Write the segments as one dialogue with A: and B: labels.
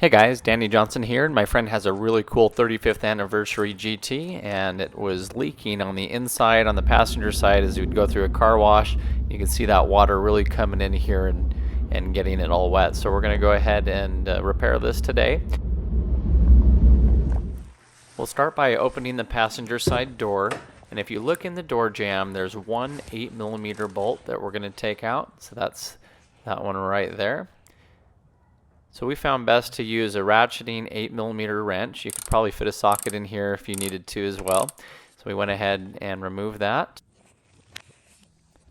A: Hey guys, Danny Johnson here, and my friend has a really cool 35th anniversary GT, and it was leaking on the inside, on the passenger side, as you would go through a car wash. You can see that water really coming in here and getting it all wet. So we're going to go ahead and repair this today. We'll start by opening the passenger side door, and if you look in the door jamb, there's one 8mm bolt that we're going to take out. So that's that one right there. So we found best to use a ratcheting 8mm wrench. You could probably fit a socket in here if you needed to as well. So we went ahead and removed that.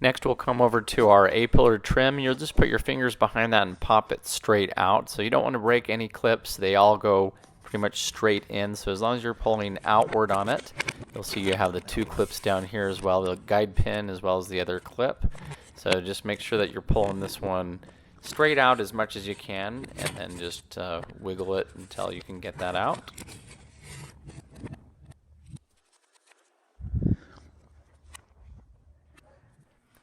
A: Next we'll come over to our A-pillar trim. You'll just put your fingers behind that and pop it straight out. So you don't want to break any clips. They all go pretty much straight in. So as long as you're pulling outward on it, you'll see you have the two clips down here as well, the guide pin as well as the other clip. So just make sure that you're pulling this one straight out as much as you can, and then just wiggle it until you can get that out.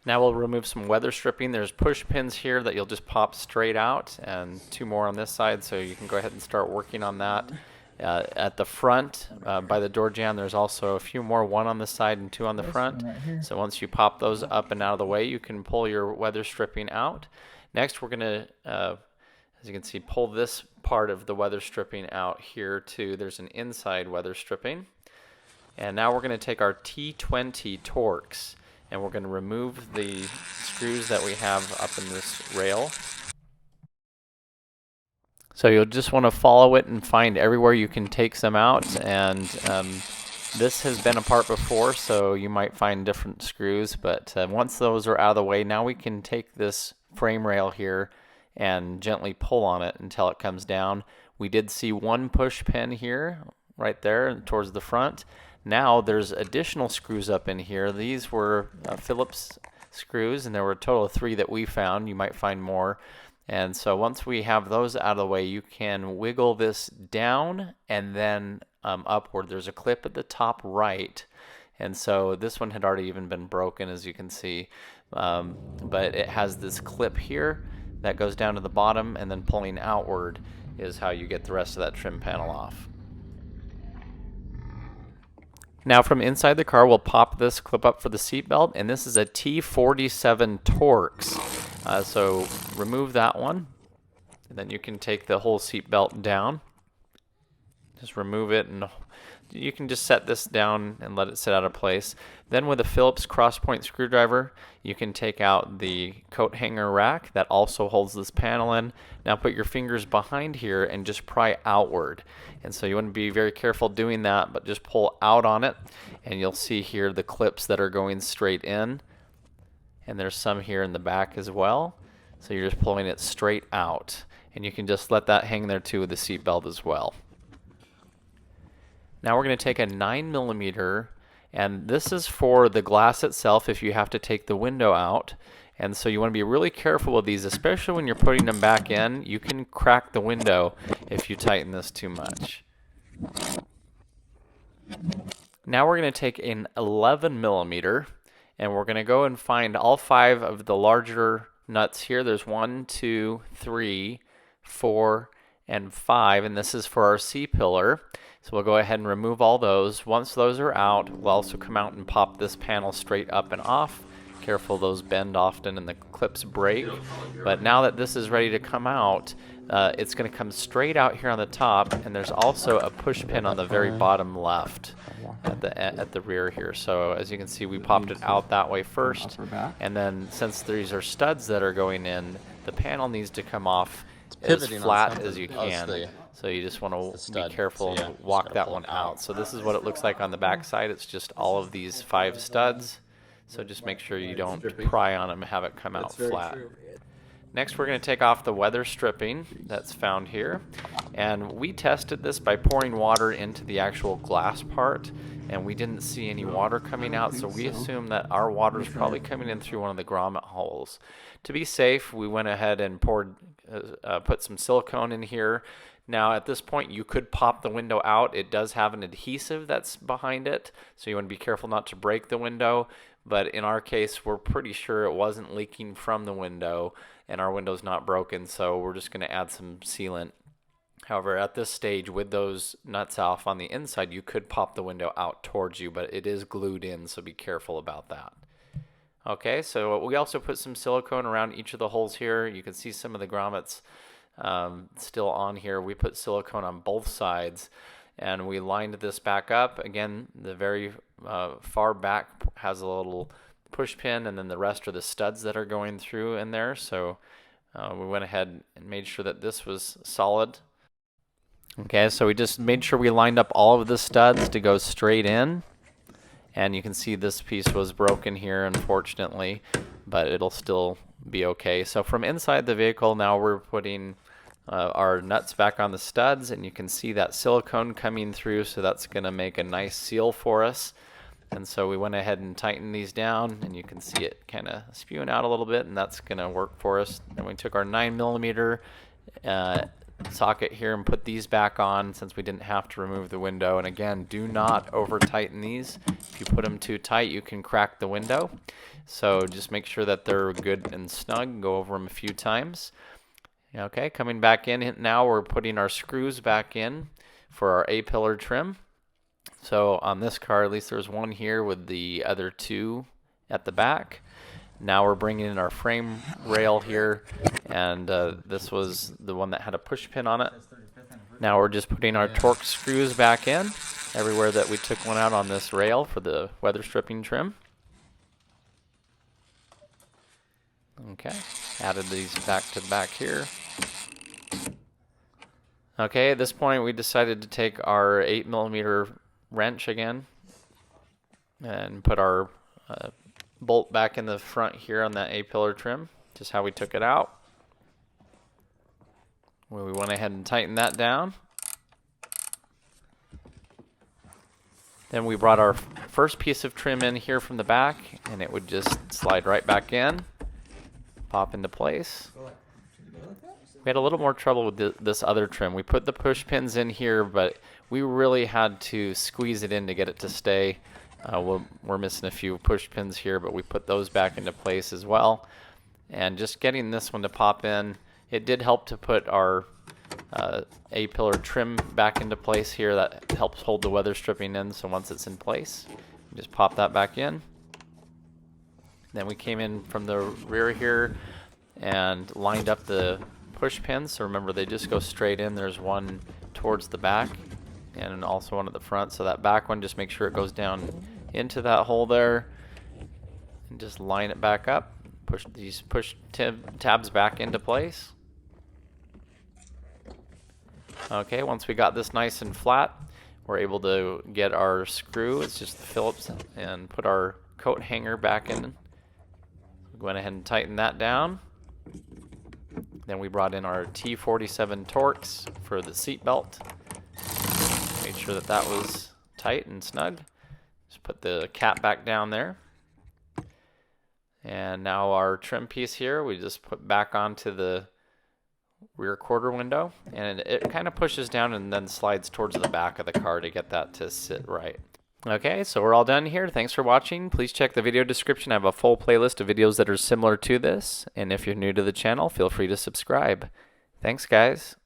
A: Now we'll remove some weather stripping. There's push pins here that you'll just pop straight out, and two more on this side, so you can go ahead and start working on that. At the front, by the door jamb, there's also a few more, one on the side and two on the front. So once you pop those up and out of the way, you can pull your weather stripping out. Next, we're going to, as you can see, pull this part of the weather stripping out here too. There's an inside weather stripping. And now we're going to take our T20 Torx, and we're going to remove the screws that we have up in this rail. So you'll just want to follow it and find everywhere you can take some out. And this has been apart before, so you might find different screws. But once those are out of the way, now we can take this frame rail here and gently pull on it until it comes down. We did see one push pin here right there towards the front. Now there's additional screws up in here. These were Phillips screws, and there were a total of 3 that we found. You might find more. And so once we have those out of the way, you can wiggle this down and then upward. There's a clip at the top right, and so this one had already even been broken, as you can see. But it has this clip here that goes down to the bottom, and then pulling outward is how you get the rest of that trim panel off. Now from inside the car, we'll pop this clip up for the seat belt, and this is a T47 Torx. So remove that one, and then you can take the whole seat belt down. Just remove it, and you can just set this down and let it sit out of place. Then with a Phillips cross-point screwdriver, you can take out the coat hanger rack that also holds this panel in. Now put your fingers behind here and just pry outward. And so you want to be very careful doing that, but just pull out on it, and you'll see here the clips that are going straight in. And there's some here in the back as well. So you're just pulling it straight out. And you can just let that hang there too with the seat belt as well. Now we're going to take a 9mm, and this is for the glass itself if you have to take the window out. And so you want to be really careful with these, especially when you're putting them back in. You can crack the window if you tighten this too much. Now we're going to take an 11mm, and we're going to go and find all 5 of the larger nuts here. There's 1, 2, 3, 4, and 5, and this is for our C pillar. So we'll go ahead and remove all those. Once those are out, we'll also come out and pop this panel straight up and off. Careful, those bend often and the clips break. But now that this is ready to come out, it's going to come straight out here on the top, and there's also a push pin on the very bottom left at the rear here. So as you can see, we popped it out that way first, and then since these are studs that are going in, the panel needs to come off as flat as you can. So you just want to be careful and walk that one out. So this is what it looks like on the back side. It's just all of these 5 studs. So just make sure you don't pry on them and have it come out flat. Next, we're going to take off the weather stripping that's found here. And we tested this by pouring water into the actual glass part, and we didn't see any water coming out, so we assume that our water is probably coming in through one of the grommet holes. To be safe, we went ahead and put some silicone in here. Now at this point you could pop the window out. It does have an adhesive that's behind it, so you want to be careful not to break the window. But in our case, we're pretty sure it wasn't leaking from the window, and our window's not broken, so we're just going to add some sealant However, at this stage, with those nuts off on the inside, you could pop the window out towards you, but it is glued in, so be careful about that. Okay, so we also put some silicone around each of the holes here. You can see some of the grommets still on here. We put silicone on both sides, and we lined this back up. Again, the very far back has a little push pin, and then the rest are the studs that are going through in there. So we went ahead and made sure that this was solid. Okay, so we just made sure we lined up all of the studs to go straight in. And you can see this piece was broken here, unfortunately, but it'll still be okay. So from inside the vehicle, now we're putting our nuts back on the studs, and you can see that silicone coming through, so that's going to make a nice seal for us. And so we went ahead and tightened these down, and you can see it kind of spewing out a little bit, and that's going to work for us. Then we took our 9mm socket here and put these back on since we didn't have to remove the window. And again, do not over tighten these. If you put them too tight, you can crack the window. So just make sure that they're good and snug. Go over them a few times. Okay, coming back in now, we're putting our screws back in for our A-pillar trim. So on this car, at least there's one here with the other two at the back. Now we're bringing in our frame rail here, and this was the one that had a push pin on it. Now we're just putting our torque screws back in everywhere that we took one out on this rail for the weather stripping trim. Okay, added these back to back here. Okay, at this point we decided to take our 8mm wrench again and put our bolt back in the front here on that A-pillar trim, just how we took it out. We went ahead and tightened that down. Then we brought our first piece of trim in here from the back, and it would just slide right back in, pop into place. We had a little more trouble with this other trim. We put the push pins in here, but we really had to squeeze it in to get it to stay. We're missing a few push pins here, but we put those back into place as well. And just getting this one to pop in, it did help to put our A-pillar trim back into place here. That helps hold the weather stripping in, so once it's in place, just pop that back in. Then we came in from the rear here and lined up the push pins. So remember, they just go straight in. There's one towards the back and also one at the front. So that back one, just make sure it goes down into that hole there and just line it back up. Push these tabs back into place. Okay, once we got this nice and flat, we're able to get our screw. It's just the Phillips, and put our coat hanger back in. We went ahead and tightened that down. Then we brought in our T47 Torx for the seat belt. Made sure that that was tight and snug. Just put the cap back down there. And now our trim piece here, we just put back onto the rear quarter window, and it kind of pushes down and then slides towards the back of the car to get that to sit right. Okay, so we're all done here. Thanks for watching. Please check the video description. I have a full playlist of videos that are similar to this. And if you're new to the channel, feel free to subscribe. Thanks, guys.